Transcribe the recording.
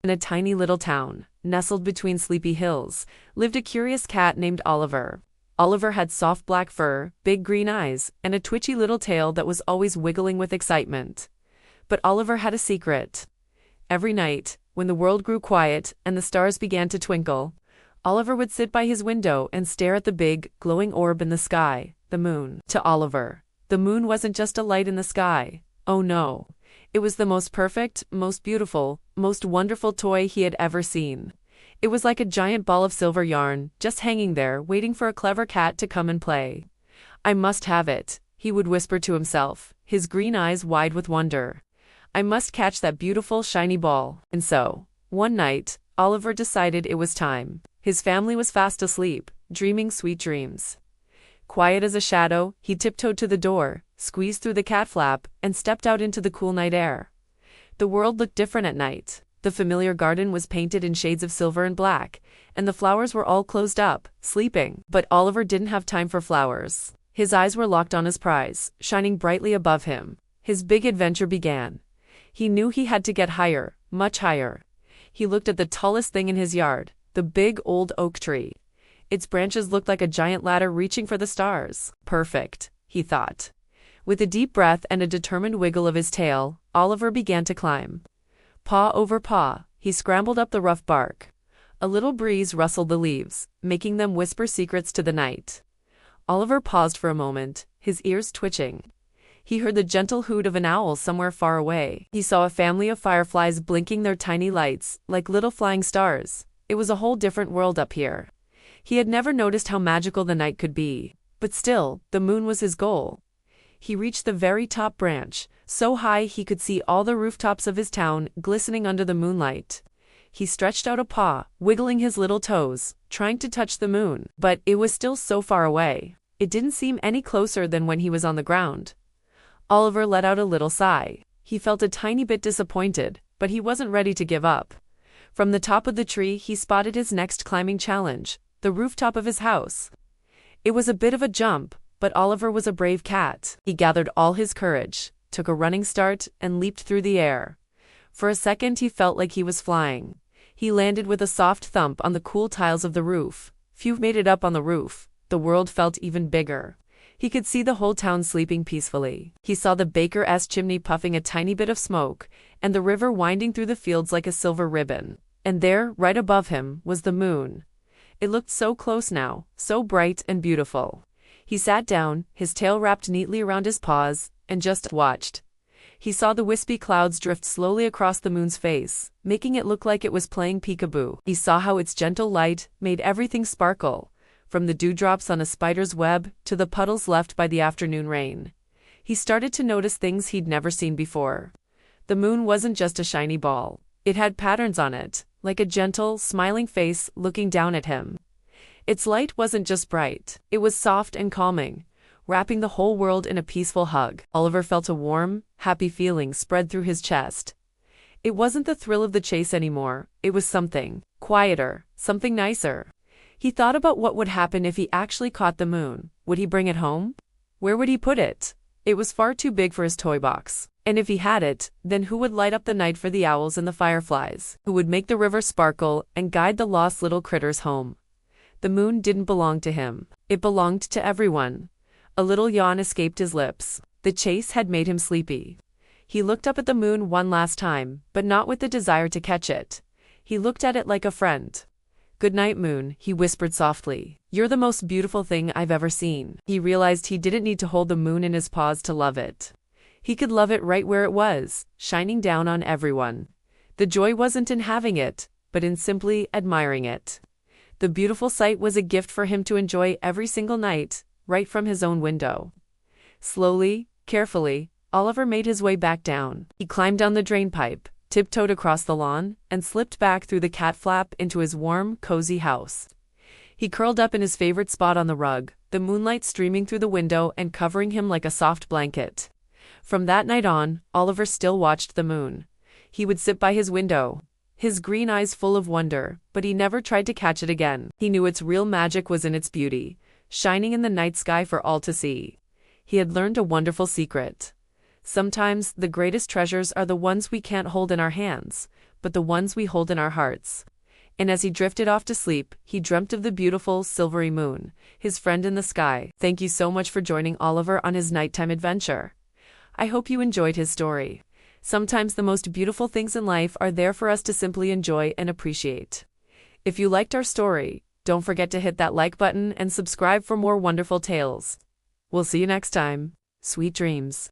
In a tiny little town, nestled between sleepy hills, lived a curious cat named Oliver. Oliver had soft black fur, big green eyes, and a twitchy little tail that was always wiggling with excitement. But Oliver had a secret. Every night, when the world grew quiet and the stars began to twinkle, Oliver would sit by his window and stare at the big, glowing orb in the sky, the moon. To Oliver, the moon wasn't just a light in the sky. Oh no. It was the most perfect, most beautiful, most wonderful toy he had ever seen. It was like a giant ball of silver yarn, just hanging there, waiting for a clever cat to come and play. I must have it, he would whisper to himself, his green eyes wide with wonder. I must catch that beautiful, shiny ball. And so, one night, Oliver decided it was time. His family was fast asleep, dreaming sweet dreams. Quiet as a shadow, he tiptoed to the door, squeezed through the cat flap, and stepped out into the cool night air. The world looked different at night. The familiar garden was painted in shades of silver and black, and the flowers were all closed up, sleeping. But Oliver didn't have time for flowers. His eyes were locked on his prize, shining brightly above him. His big adventure began. He knew he had to get higher, much higher. He looked at the tallest thing in his yard, the big old oak tree. Its branches looked like a giant ladder reaching for the stars. Perfect, he thought. With a deep breath and a determined wiggle of his tail, Oliver began to climb. Paw over paw, he scrambled up the rough bark. A little breeze rustled the leaves, making them whisper secrets to the night. Oliver paused for a moment, his ears twitching. He heard the gentle hoot of an owl somewhere far away. He saw a family of fireflies blinking their tiny lights, like little flying stars. It was a whole different world up here. He had never noticed how magical the night could be. But still, the moon was his goal. He reached the very top branch, so high he could see all the rooftops of his town glistening under the moonlight. He stretched out a paw, wiggling his little toes, trying to touch the moon. But it was still so far away. It didn't seem any closer than when he was on the ground. Oliver let out a little sigh. He felt a tiny bit disappointed, but he wasn't ready to give up. From the top of the tree he spotted his next climbing challenge, the rooftop of his house. It was a bit of a jump, but Oliver was a brave cat. He gathered all his courage, took a running start, and leaped through the air. For a second he felt like he was flying. He landed with a soft thump on the cool tiles of the roof. Few made it up on the roof. The world felt even bigger. He could see the whole town sleeping peacefully. He saw the baker's chimney puffing a tiny bit of smoke, and the river winding through the fields like a silver ribbon. And there, right above him, was the moon. It looked so close now, so bright and beautiful. He sat down, his tail wrapped neatly around his paws, and just watched. He saw the wispy clouds drift slowly across the moon's face, making it look like it was playing peekaboo. He saw how its gentle light made everything sparkle, from the dewdrops on a spider's web to the puddles left by the afternoon rain. He started to notice things he'd never seen before. The moon wasn't just a shiny ball. It had patterns on it, like a gentle, smiling face looking down at him. Its light wasn't just bright, it was soft and calming, wrapping the whole world in a peaceful hug. Oliver felt a warm, happy feeling spread through his chest. It wasn't the thrill of the chase anymore, it was something quieter, something nicer. He thought about what would happen if he actually caught the moon. Would he bring it home? Where would he put it? It was far too big for his toy box. And if he had it, then who would light up the night for the owls and the fireflies? Who would make the river sparkle and guide the lost little critters home? The moon didn't belong to him. It belonged to everyone. A little yawn escaped his lips. The chase had made him sleepy. He looked up at the moon one last time, but not with the desire to catch it. He looked at it like a friend. "Good night, moon," he whispered softly. "You're the most beautiful thing I've ever seen." He realized he didn't need to hold the moon in his paws to love it. He could love it right where it was, shining down on everyone. The joy wasn't in having it, but in simply admiring it. The beautiful sight was a gift for him to enjoy every single night, right from his own window. Slowly, carefully, Oliver made his way back down. He climbed down the drain pipe, tiptoed across the lawn, and slipped back through the cat flap into his warm, cozy house. He curled up in his favorite spot on the rug, the moonlight streaming through the window and covering him like a soft blanket. From that night on, Oliver still watched the moon. He would sit by his window, his green eyes full of wonder, but he never tried to catch it again. He knew its real magic was in its beauty, shining in the night sky for all to see. He had learned a wonderful secret. Sometimes, the greatest treasures are the ones we can't hold in our hands, but the ones we hold in our hearts. And as he drifted off to sleep, he dreamt of the beautiful, silvery moon, his friend in the sky. Thank you so much for joining Oliver on his nighttime adventure. I hope you enjoyed his story. Sometimes the most beautiful things in life are there for us to simply enjoy and appreciate. If you liked our story, don't forget to hit that like button and subscribe for more wonderful tales. We'll see you next time. Sweet dreams.